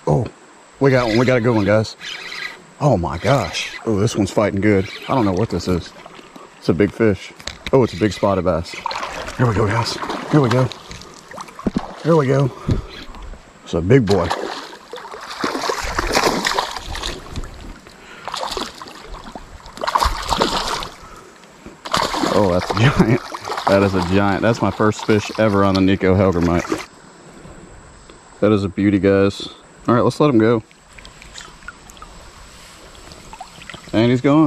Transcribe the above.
Oh, we got one. We got a good one, guys. Oh my gosh. Oh, this one's fighting good. I don't know what this is. It's a big fish. Oh, it's a big spotted bass. Here we go, guys. Here we go. Here we go. It's a big boy. Oh, that's a giant. That is a giant. That's my first fish ever on the Nikko Hellgrammite. That is a beauty, guys. All right, let's let him go. And he's gone.